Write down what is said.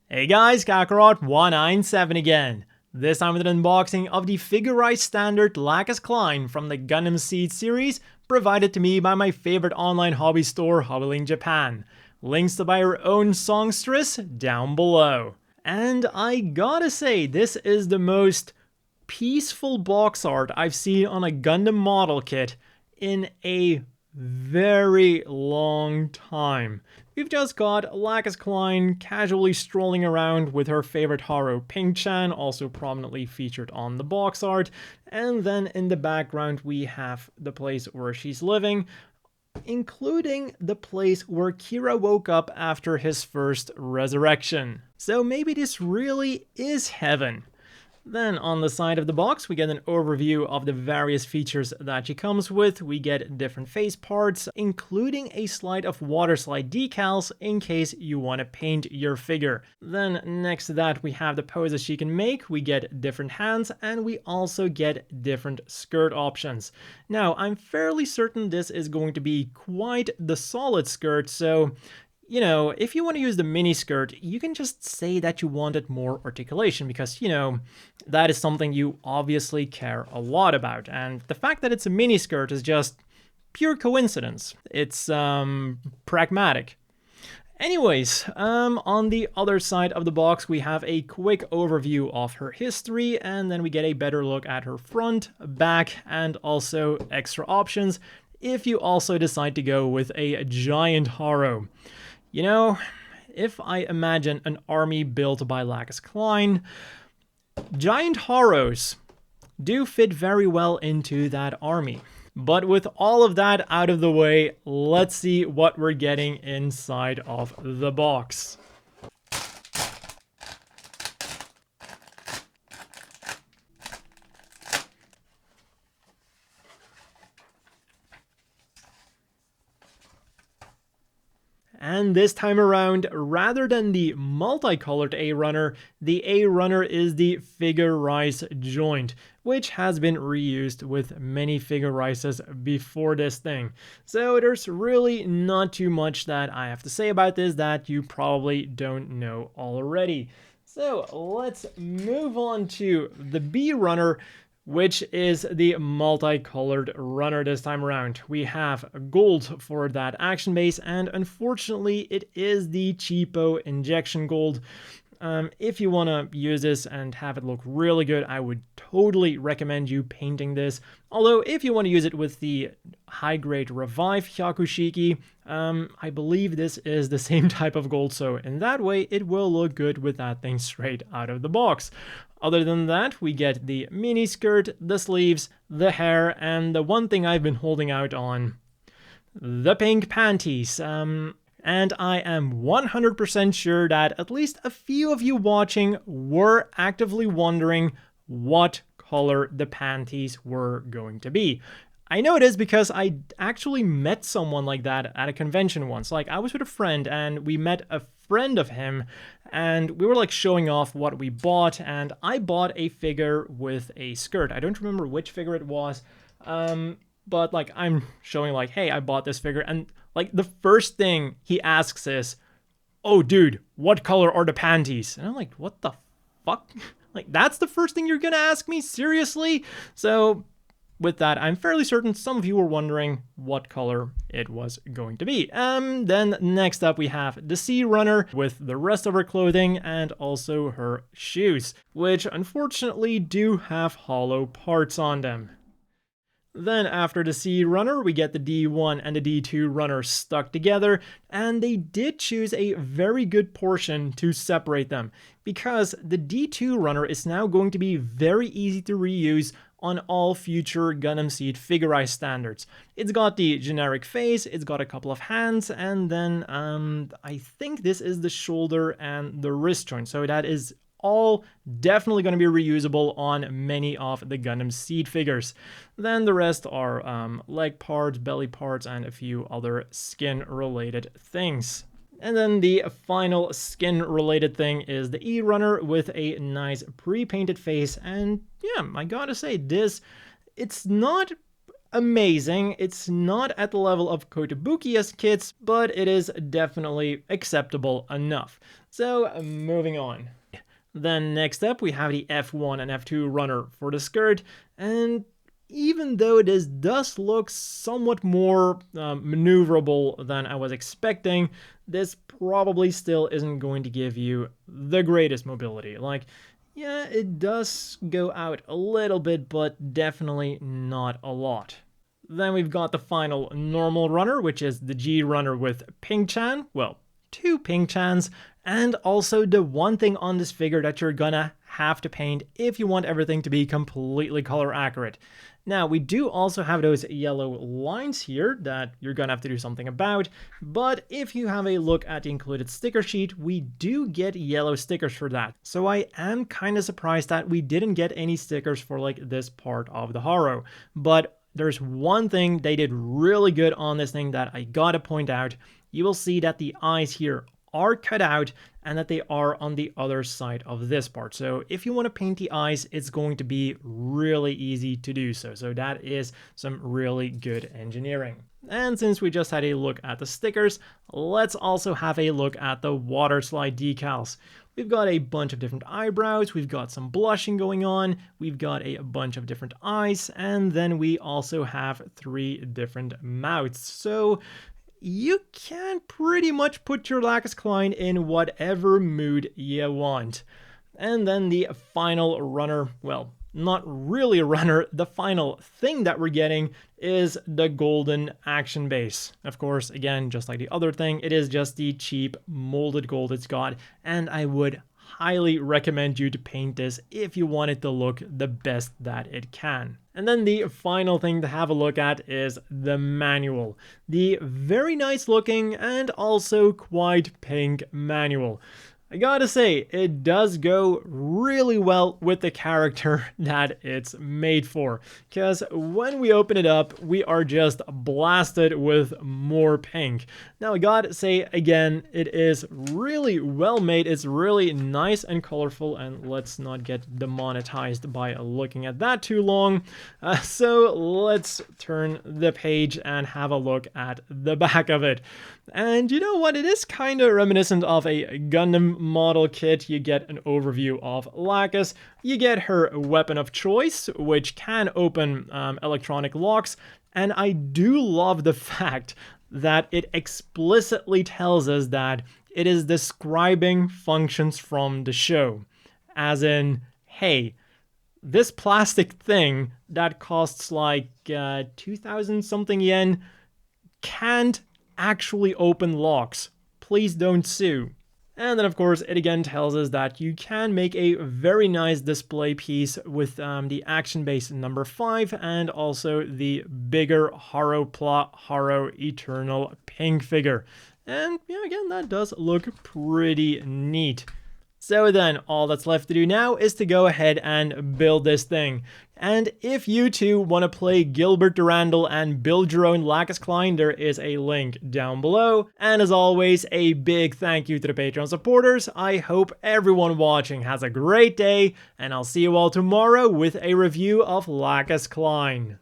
Hey guys, Kakarot197 again. This time with an unboxing of the figurized standard Lacus Clyne from the Gundam Seed series, provided to me by my favorite online hobby store, Hobbylink Japan. Links to buy your own songstress down below. And I gotta say, this is the most peaceful box art I've seen on a Gundam model kit in a very long time. We've just got Lacus Clyne casually strolling around with her favorite Haro Pink-chan, also prominently featured on the box art, and then in the background we have the place where she's living, including the place where Kira woke up after his first resurrection. So maybe this really is heaven. Then on the side of the box, we get an overview of the various features that she comes with. We get different face parts, including a slide of water slide decals in case you want to paint your figure. Then next to that, we have the poses she can make. We get different hands, and we also get different skirt options. Now, I'm fairly certain this is going to be quite the solid skirt, so you know, if you want to use the mini skirt, you can just say that you wanted more articulation because, you know, that is something you obviously care a lot about. And the fact that it's a mini skirt is just pure coincidence. It's pragmatic. Anyways, on the other side of the box, we have a quick overview of her history, and then we get a better look at her front, back, and also extra options if you also decide to go with a giant Haro. You know, if I imagine an army built by Lacus Clyne, giant Haros do fit very well into that army. But with all of that out of the way, let's see what we're getting inside of the box. And this time around, rather than the multicolored ERunner, the ERunner is the figurized joint, which has been reused with many figurizes before this thing. So there's really not too much that I have to say about this that you probably don't know already. So let's move on to the B-Runner, which is the multicolored runner this time around. We have gold for that action base, and unfortunately it is the cheapo injection gold. If you want to use this and have it look really good, I would totally recommend you painting this. Although if you want to use it with the high-grade Revive Hyakushiki, I believe this is the same type of gold, so in that way it will look good with that thing straight out of the box. Other than that, we get the mini skirt, the sleeves, the hair, and the one thing I've been holding out on, the pink panties. And I am 100% sure that at least a few of you watching were actively wondering what color the panties were going to be. I know it is because I actually met someone like that at a convention once. Like, I was with a friend and we met a friend of him and we were like showing off what we bought, and I bought a figure with a skirt. I don't remember which figure it was, but like I'm showing like, hey, I bought this figure, and like the first thing he asks is, oh dude, what color are the panties? And I'm like, what the fuck? Like, that's the first thing you're gonna ask me? Seriously? So with that, I'm fairly certain some of you were wondering what color it was going to be. Then next up we have the ERunner with the rest of her clothing and also her shoes, which unfortunately do have hollow parts on them. Then after the ERunner, we get the D1 and the D2 runner stuck together, and they did choose a very good portion to separate them, because the D2 runner is now going to be very easy to reuse on all future Gundam Seed figurized standards. It's got the generic face, it's got a couple of hands, and then I think this is the shoulder and the wrist joint, so that is all definitely going to be reusable on many of the Gundam Seed figures. Then the rest are leg parts, belly parts, and a few other skin-related things. And then the final skin-related thing is the ERunner with a nice pre-painted face, and yeah, I gotta say, it's not amazing. It's not at the level of Kotobukiya's kits, but it is definitely acceptable enough. So moving on. Then next up we have the F1 and F2 runner for the skirt, and even though it does look somewhat more maneuverable than I was expecting, this probably still isn't going to give you the greatest mobility. Like, yeah, it does go out a little bit, but definitely not a lot. Then we've got the final normal runner, which is the GRunner with Ping-chan. Well, 2 Ping-chans, and also the one thing on this figure that you're gonna have to paint if you want everything to be completely color accurate. Now, we do also have those yellow lines here that you're gonna have to do something about, but if you have a look at the included sticker sheet, we do get yellow stickers for that. So I am kind of surprised that we didn't get any stickers for like this part of the Haro, but there's one thing they did really good on this thing that I gotta point out. You will see that the eyes here are cut out and that they are on the other side of this part. So if you want to paint the eyes, it's going to be really easy to do so. So that is some really good engineering. And since we just had a look at the stickers, let's also have a look at the water slide decals. We've got a bunch of different eyebrows, we've got some blushing going on, we've got a bunch of different eyes, and then we also have 3 different mouths. So you can pretty much put your Lacus Clyne in whatever mood you want. And then the final runner, well, not really a runner, the final thing that we're getting is the golden action base. Of course, again, just like the other thing, it is just the cheap molded gold it's got, and I would highly recommend you to paint this if you want it to look the best that it can. And then the final thing to have a look at is the manual. The very nice looking and also quite pink manual. I gotta say, it does go really well with the character that it's made for, because when we open it up, we are just blasted with more pink. Now, I gotta say again, it is really well made, it's really nice and colorful, and let's not get demonetized by looking at that too long. So let's turn the page and have a look at the back of it. And you know what, it is kind of reminiscent of a Gundam model kit. You get an overview of Lacus, you get her weapon of choice, which can open electronic locks, and I do love the fact that it explicitly tells us that it is describing functions from the show. As in, hey, this plastic thing that costs like 2,000 something yen can't actually open locks. Please don't sue. And then of course it again tells us that you can make a very nice display piece with the action base number 5 and also the bigger Haro Plot Haro Eternal pink figure. And yeah, again, that does look pretty neat. So then, all that's left to do now is to go ahead and build this thing. And if you too want to play Gilbert Durandal and build your own Lacus Clyne, there is a link down below. And as always, a big thank you to the Patreon supporters. I hope everyone watching has a great day, and I'll see you all tomorrow with a review of Lacus Clyne.